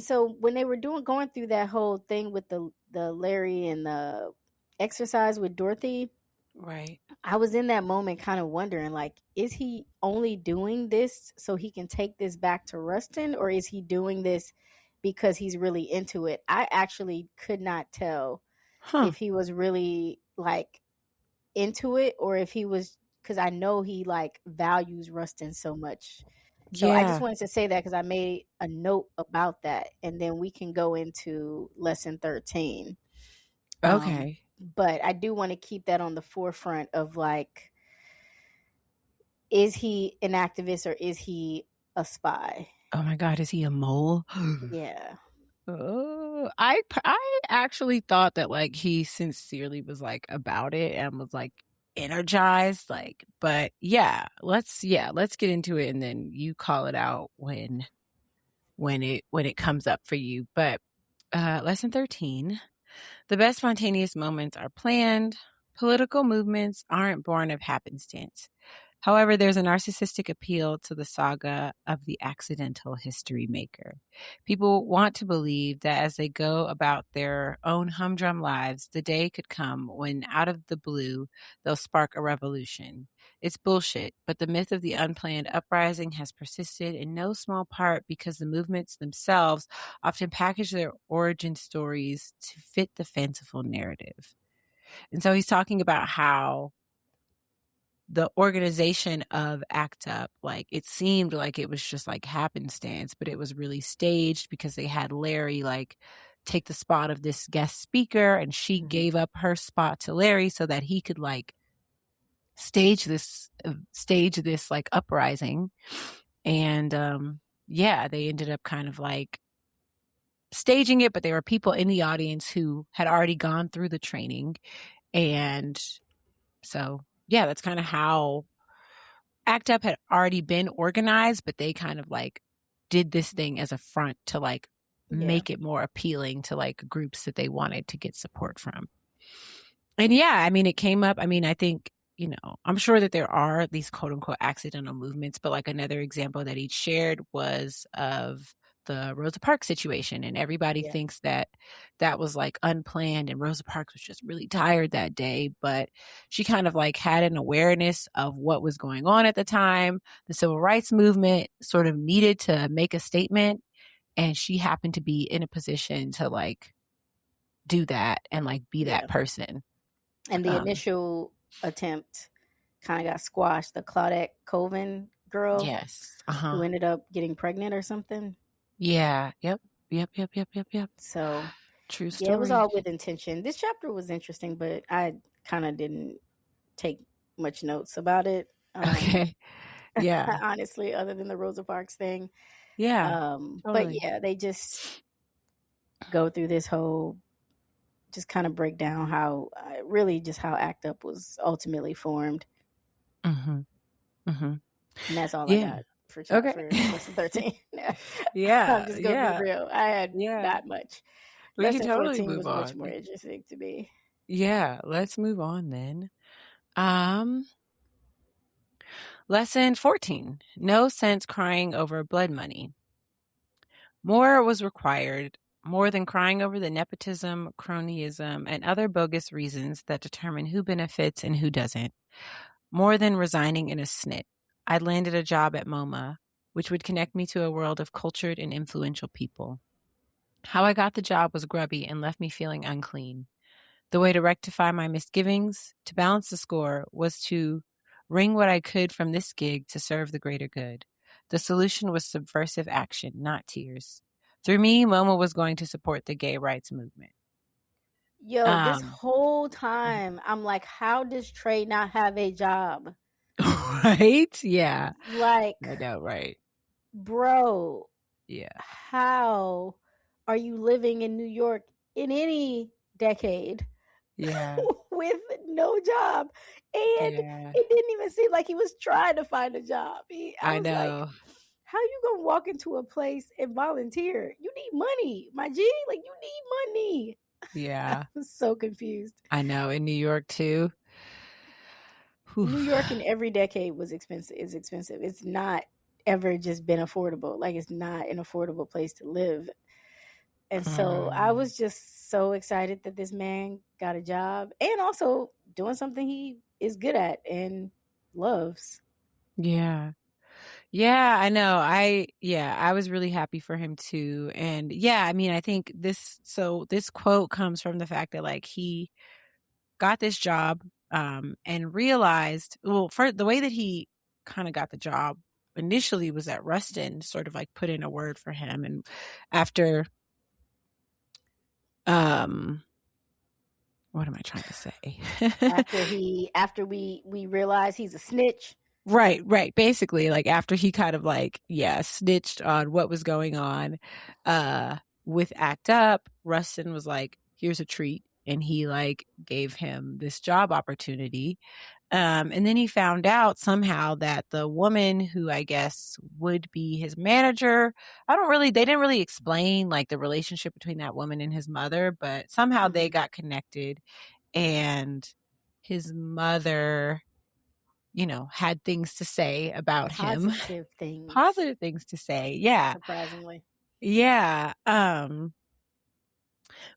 so when they were going through that whole thing with the Larry and the exercise with Dorothy, Right. I was in that moment kind of wondering, like, is he only doing this so he can take this back to Rustin, or is he doing this because he's really into it? I actually could not tell Huh. if he was really like into it or if he was, because I know he like values Rustin so much. So I just Yeah. wanted to say that because I made a note about that, and then we can go into lesson 13. Okay. But I do want to keep that on the forefront of like, is he an activist or is he a spy? Oh my God, is he a mole? Yeah. Oh, I actually thought that like he sincerely was like about it and was like energized, like, but let's get into it and then you call it out when it comes up for you. But lesson 13. The best spontaneous moments are planned. Political movements aren't born of happenstance. However, there's a narcissistic appeal to the saga of the accidental history maker. People want to believe that as they go about their own humdrum lives, the day could come when, out of the blue, they'll spark a revolution. It's bullshit, but the myth of the unplanned uprising has persisted in no small part because the movements themselves often package their origin stories to fit the fanciful narrative. And so he's talking about how the organization of ACT UP, like it seemed like it was just like happenstance, but it was really staged because they had Larry like take the spot of this guest speaker and she Mm-hmm. gave up her spot to Larry so that he could like stage this like uprising. And yeah, they ended up kind of like staging it, but there were people in the audience who had already gone through the training. And so yeah, that's kind of how ACT UP had already been organized, but they kind of like did this thing as a front to like Yeah. make it more appealing to like groups that they wanted to get support from. And yeah, I mean, it came up. I mean, I think, I'm sure that there are these quote unquote accidental movements, but like another example that he shared was of the Rosa Parks situation, and everybody Yeah. thinks that that was like unplanned and Rosa Parks was just really tired that day, but she kind of like had an awareness of what was going on at the time. The civil rights movement sort of needed to make a statement, and she happened to be in a position to like do that and like be Yeah. that person. And the initial attempt kind of got squashed. The Claudette Colvin girl Yes. who ended up getting pregnant or something. Yeah. Yep. So True yeah, it was story. all with intention. This chapter was interesting, but I kind of didn't take much notes about it. Okay. Yeah. Honestly, other than the Rosa Parks thing. Yeah. But Totally. yeah, they just go through this whole, just kind of break down how, really just how ACT UP was ultimately formed. Mm-hmm. Mm-hmm. And that's all I Yeah. got for Okay. lesson 13. I'm Yeah. just gonna be Yeah. real. I had Yeah. not much. We can Lesson totally 14 move was much on. more interesting to me. Yeah. Let's move on then. Um, Lesson 14. No sense crying over blood money. More was required, more than crying over the nepotism, cronyism, and other bogus reasons that determine who benefits and who doesn't. More than resigning in a snit. I'd landed a job at MoMA, which would connect me to a world of cultured and influential people. How I got the job was grubby and left me feeling unclean. The way to rectify my misgivings, to balance the score, was to wring what I could from this gig to serve the greater good. The solution was subversive action, not tears. Through me, MoMA was going to support the gay rights movement. Yo, this whole time, I'm like, how does Trey not have a job? Right? Yeah. Like, I know, right? bro, Yeah. how are you living in New York in any decade Yeah. with no job? And Yeah. it didn't even seem like he was trying to find a job. I I was like, know. how you gonna walk into a place and volunteer? You need money, my G. Like, you need money. I Yeah. was so confused. I know. In New York too. New York in every decade was expensive. Is expensive. It's not ever just been affordable. Like, it's not an affordable place to live. And so I was just so excited that this man got a job and also doing something he is good at and loves. Yeah. Yeah, I know. I was really happy for him too. And yeah, I mean, I think this quote comes from the fact that like he got this job and realized, well, for the way that he kind of got the job initially was that Rustin sort of like put in a word for him, and after what am I trying to say? after we realize he's a snitch. Right. Basically, like after he kind of like, snitched on what was going on with ACT UP, Rustin was like, here's a treat. And he like gave him this job opportunity. And then he found out somehow that the woman who I guess would be his manager, they didn't really explain like the relationship between that woman and his mother, but somehow they got connected, and his mother, had things to say about him. Positive things to say. Yeah. Surprisingly. Yeah.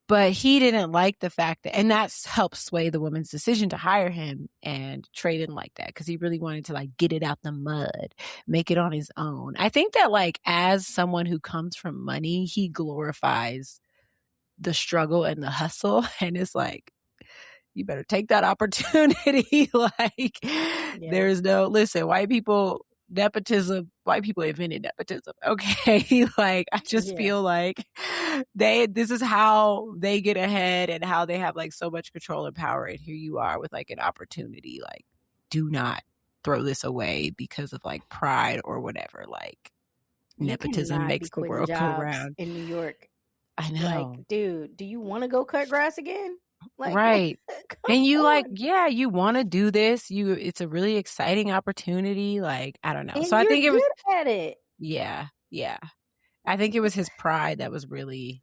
But he didn't like the fact that, and that's helped sway the woman's decision to hire him. And Trey didn't like that because he really wanted to like get it out the mud, make it on his own. I think that like as someone who comes from money, he glorifies the struggle and the hustle. And it's like, you better take that opportunity. Like, there's no, listen, white people invented nepotism. Okay. Like, I just feel like this is how they get ahead and how they have like so much control and power. And here you are with like an opportunity. Like, do not throw this away because of like pride or whatever. Like, nepotism makes the world go round. In New York. I know. Like, dude, do you want to go cut grass again? Like, right. And you like, you want to do this. It's a really exciting opportunity. Like, I don't know. And so I think it was good at it. Yeah. I think it was his pride that was really,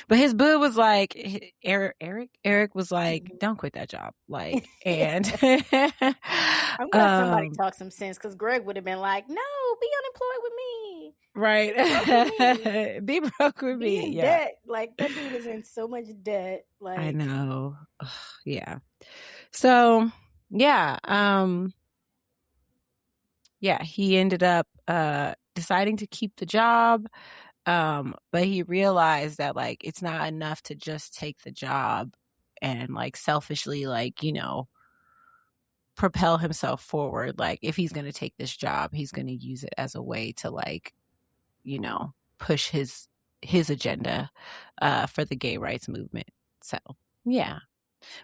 But his boo was like, Eric was like, don't quit that job. Like, and I'm glad somebody talked some sense, because Greg would have been like, no, be unemployed with me. right. Be broke with me. Be broke with Be me. in Yeah. debt. Like, that dude is in so much debt. Like, I know. Ugh, yeah. So yeah. Yeah, he ended up deciding to keep the job. But he realized that like it's not enough to just take the job and like selfishly, like, you know, propel himself forward. Like if he's going to take this job, he's going to use it as a way to like, you know, push his agenda for the gay rights movement. So yeah.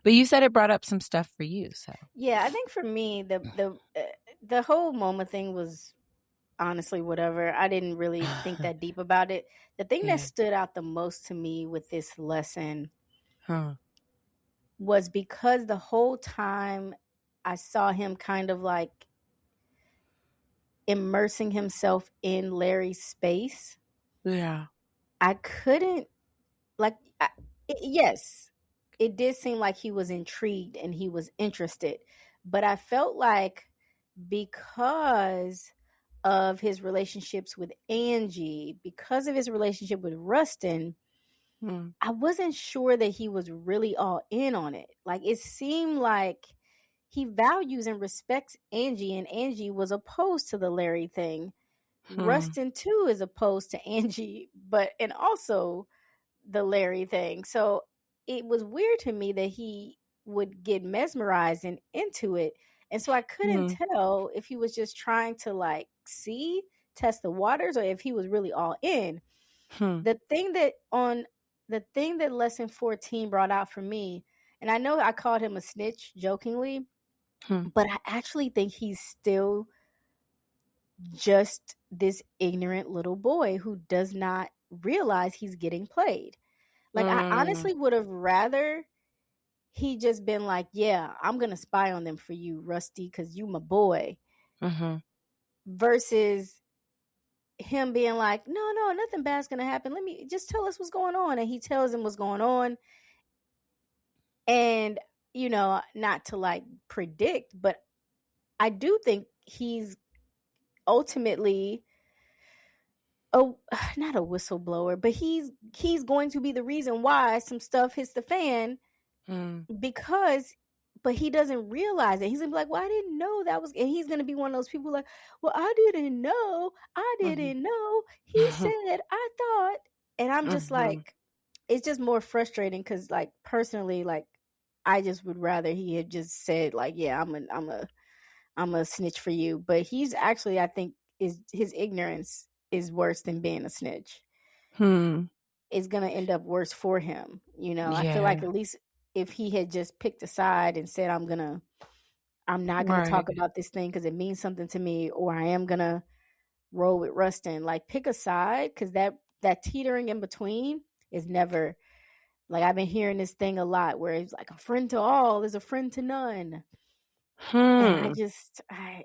But you said it brought up some stuff for you. So yeah, I think for me, the whole MoMA thing was honestly whatever. I didn't really think that deep about it. The thing that yeah. stood out the most to me with this lesson Huh. was because the whole time I saw him kind of like immersing himself in Larry's space. Yeah. I couldn't like yes, it did seem like he was intrigued and he was interested, but I felt like because of his relationships with Angie, because of his relationship with Rustin, I wasn't sure that he was really all in on it. Like it seemed like he values and respects Angie, and Angie was opposed to the Larry thing. Rustin too is opposed to Angie, but and also the Larry thing. So it was weird to me that he would get mesmerized and into it. And so I couldn't tell if he was just trying to like test the waters, or if he was really all in. The thing that lesson 14 brought out for me, and I know I called him a snitch jokingly, but I actually think he's still just this ignorant little boy who does not realize he's getting played. Like I honestly would have rather he just been like, yeah, I'm gonna spy on them for you, Rusty, because you my boy, versus him being like, no, nothing bad's gonna happen. Let me just tell us what's going on. And he tells him what's going on. And, you know, not to like predict, but I do think he's ultimately not a whistleblower, but he's going to be the reason why some stuff hits the fan, because but he doesn't realize it. He's gonna be like, well, I didn't know that was, and he's gonna be one of those people like, well, I didn't know, he said, I thought. And I'm just like, it's just more frustrating because like personally, like I just would rather he had just said like, yeah, I'm a snitch for you. But he's actually, I think, is his ignorance is worse than being a snitch. It's gonna end up worse for him. You know, I feel like Yeah. at least if he had just picked a side and said, I'm not gonna Right. talk about this thing because it means something to me, or I am gonna roll with Rustin. Like pick a side, because that teetering in between is never, like I've been hearing this thing a lot where it's like a friend to all is a friend to none. And I just I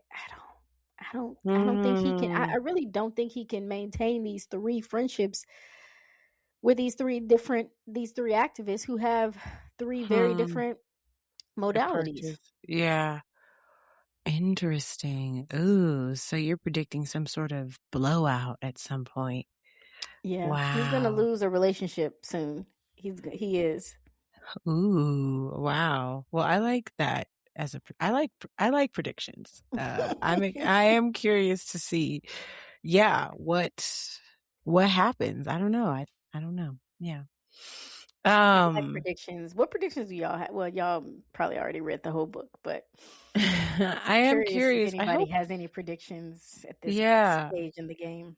don't think he can, I really don't think he can maintain these three friendships with these three activists who have three very different modalities. Approaches. Yeah. Interesting. Ooh, so you're predicting some sort of blowout at some point. Yeah, he's gonna Wow. lose a relationship soon. He is. Ooh, wow. Well, I like that as a I like predictions. I am curious to see, yeah, what happens. I don't know. I don't know. Yeah. I like Um predictions. What predictions do y'all have? Well, y'all probably already read the whole book, but I I'm am curious if curious. I anybody hope, has any predictions at this yeah. stage in the game.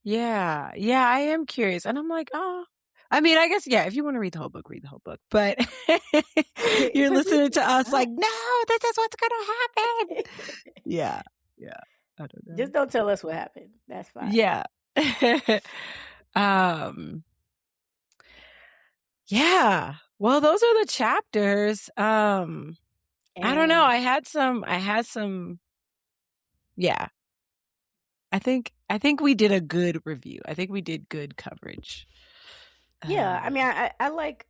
Yeah. Yeah, I am curious. And I'm like, oh, I mean, I guess, yeah, if you want to read the whole book, read the whole book. But you're But read listening the to us like, synopsis. no, this is what's going to happen. Yeah. Yeah. I don't know. Just don't tell us what happened. That's fine. Yeah. um, yeah. Well, those are the chapters. I don't know. And I had some, yeah. I think we did a good review. I think we did good coverage. Yeah, I mean, I like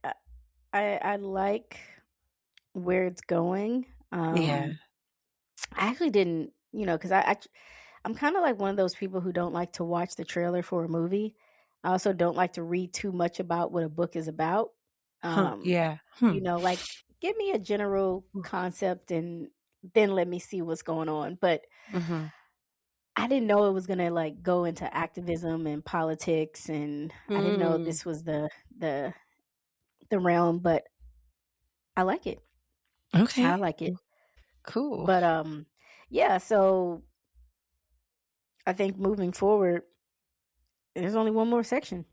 I like where it's going. Yeah. I actually didn't, because I'm kind of like one of those people who don't like to watch the trailer for a movie. I also don't like to read too much about what a book is about. Huh. Um, Yeah. like give me a general concept and then let me see what's going on. But Mm-hmm. I didn't know it was gonna like go into activism and politics, and I didn't know Mm. this was the the realm. But I like it. I Okay. like it. Cool. But yeah. So I think moving forward, there's only one more section,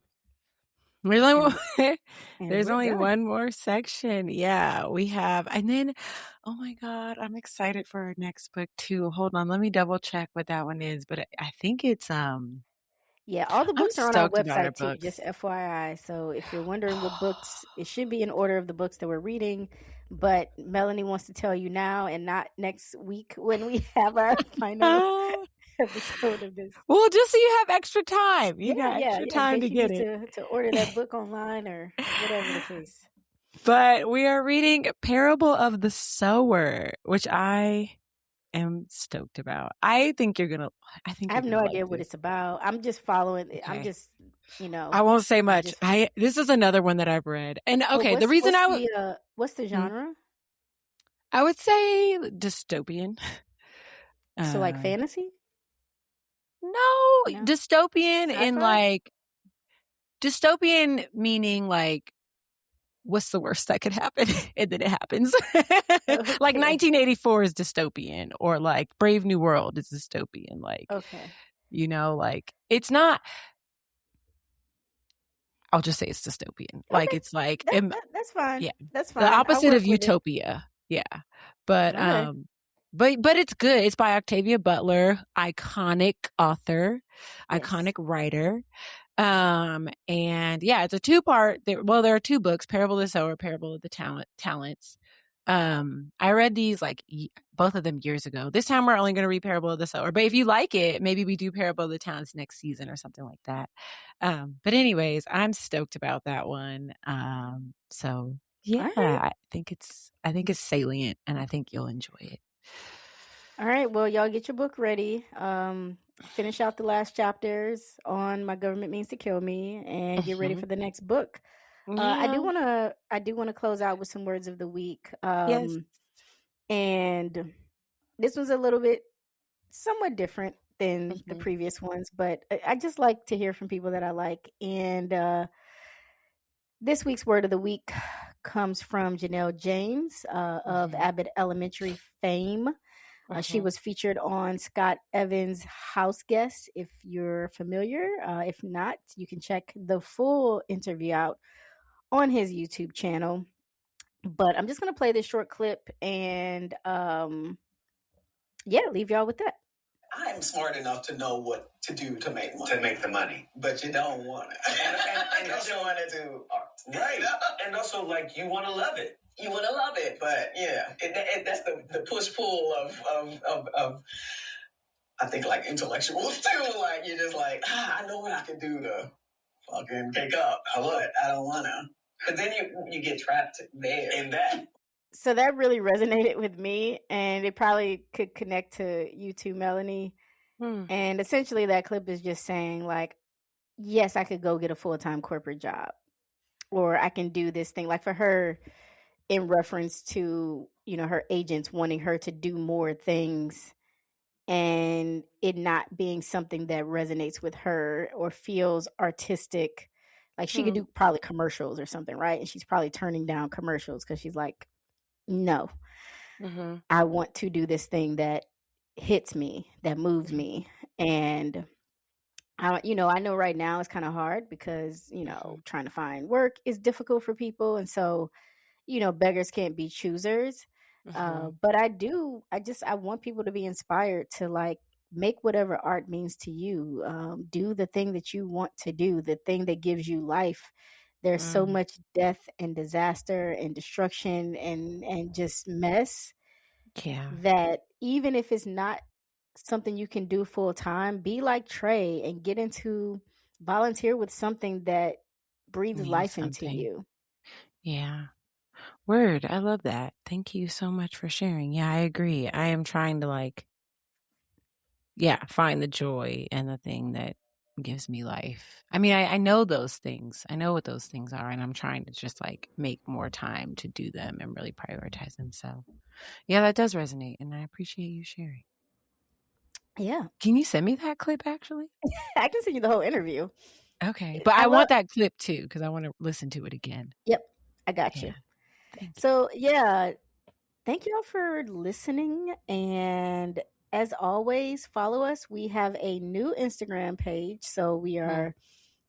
There's only and one, and there's we're only done. one more section. Yeah, we have. And then, oh my God, I'm excited for our next book too. Hold on, let me double check what that one is. But I think it's Yeah, all the I'm books are on our stoked about our website too, just books. FYI. So if you're wondering what books, it should be in order of the books that we're reading. But Melanie wants to tell you now and not next week when we have our final Ah, episode of this. well, just so you have extra time. You Yeah, got yeah, extra yeah. In time to case you get need it. to order that book online or whatever the case. But we are reading Parable of the Sower, which I am stoked about. I think I you're have no gonna like idea what this. it's about. I'm just following. I'm Okay. just, you know, I won't say I'm much. just. This is another one that I've read. And But okay, the reason what's the hmm, genre? I would say dystopian. So like Uh fantasy? no, No, dystopian in sci-fi. like dystopian meaning like what's the worst that could happen? And then it happens. Like Okay, 1984 is dystopian or like Brave New World is dystopian like okay. like it's not I'll just say it's dystopian. Like Okay. it's like That's fine. yeah, That's the fine. I'll opposite of work with it. utopia. Yeah. But Okay. but it's good. It's by Octavia Butler, iconic author, iconic Yes. writer. And yeah, it's a two-part. There are two books, Parable of the Sower, Parable of the Talents. I read these like both of them years ago. This time we're only going to read Parable of the Sower, but if you like it, maybe we do Parable of the Talents next season or something like that. But anyways, I'm stoked about that one. So All yeah, right. I think it's salient and I think you'll enjoy it. All right. Well, y'all get your book ready. Finish out the last chapters on My Government Means to Kill Me and get ready Mhm. for the next book. Yeah. I do want to close out with some words of the week. Yes. And this one's a little bit somewhat different than the Mhm. previous ones, but I just like to hear from people that I like. And this week's word of the week comes from Janelle James of Mhm. Abbott Elementary fame. She Mhm. was featured on Scott Evans' House Guest, if you're familiar. If not, you can check the full interview out on his YouTube channel. But I'm just going to play this short clip and yeah, leave y'all with that. I'm smart enough to know what to do to make money. To make the money. But you don't want it. And also want to do art. Right. And also, like, you want to love it. You want to love it. But, yeah, that's the push-pull of, I think, like, intellectuals, too. Like, you're just like, I know what I can do to fucking pick up. But I don't want to. But then you get trapped there. In that. So that really resonated with me, and it probably could connect to you too, Melanie. Mm. And essentially, that clip is just saying, like, yes, I could go get a full-time corporate job, or I can do this thing. Like for her, in reference to, her agents wanting her to do more things and it not being something that resonates with her or feels artistic. Like she could Mm. do probably commercials or something, right? And she's probably turning down commercials because she's like, no, Mhm. I want to do this thing that hits me, that moves Mhm. me. And I know right now it's kind of hard because, Mhm. trying to find work is difficult for people. And so, beggars can't be choosers. Mhm. But I want people to be inspired to like make whatever art means to you. Do the thing that you want to do, the thing that gives you life. There's so Mm. much death and disaster and destruction and just mess Yeah. that even if it's not something you can do full time, be like Trey and get into volunteer with something that breathes life into you. Yeah. Word. I love that. Thank you so much for sharing. Yeah, I agree. I am trying to find the joy and the thing that gives me life. I mean, I know those things. I know what those things are, and I'm trying to just make more time to do them and really prioritize them. So yeah, that does resonate, and I appreciate you sharing. Yeah. Can you send me that clip actually? I can send you the whole interview. Okay. But I want that clip too, because I want to listen to it again. Yep. I got you. Thank you. So yeah, thank you all for listening. And as always, follow us. We have a new Instagram page. So we are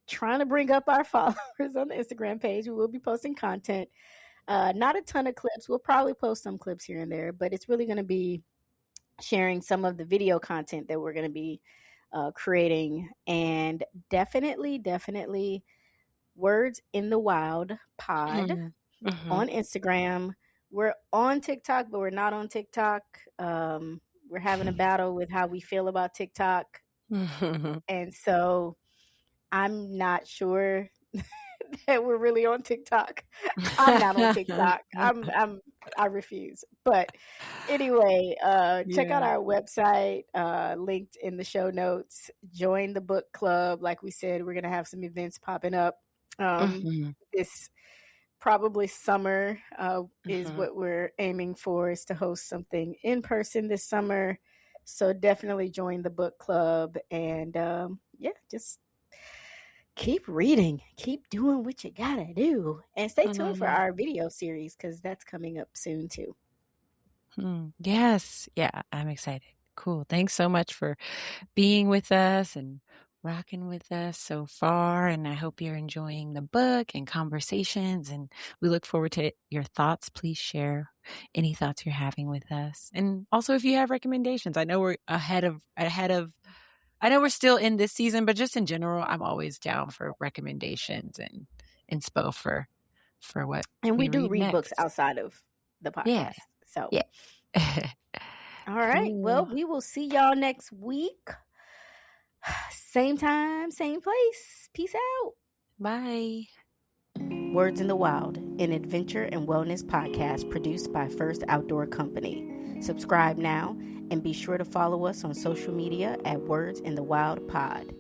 trying to bring up our followers on the Instagram page. We will be posting content. Not a ton of clips. We'll probably post some clips here and there, but it's really going to be sharing some of the video content that we're going to be creating. And definitely Words in the Wild Pod on Instagram. We're on TikTok, but we're not on TikTok. We're having a battle with how we feel about TikTok. And so I'm not sure that we're really on TikTok. I'm not on TikTok. I refuse. But anyway, check out our website, linked in the show notes. Join the book club. Like we said, we're gonna have some events popping up. This probably summer is what we're aiming for, is to host something in person this summer. So definitely join the book club, and just keep reading, keep doing what you gotta do, and stay tuned for our video series, because that's coming up soon too. Yes. Yeah, I'm excited. Cool. Thanks so much for being with us and rocking with us so far. And I hope you're enjoying the book and conversations. And we look forward to your thoughts. Please share any thoughts you're having with us. And also, if you have recommendations, I know we're ahead of. I know we're still in this season, but just in general, I'm always down for recommendations and inspo for what. And we do read next. books outside of the podcast. Yeah. So yeah. All right. Cool. Well, we will see y'all next week. Same time, same place. Peace out. Bye. Words in the Wild, an adventure and wellness podcast produced by First Outdoor Company. Subscribe now and be sure to follow us on social media at Words in the Wild Pod.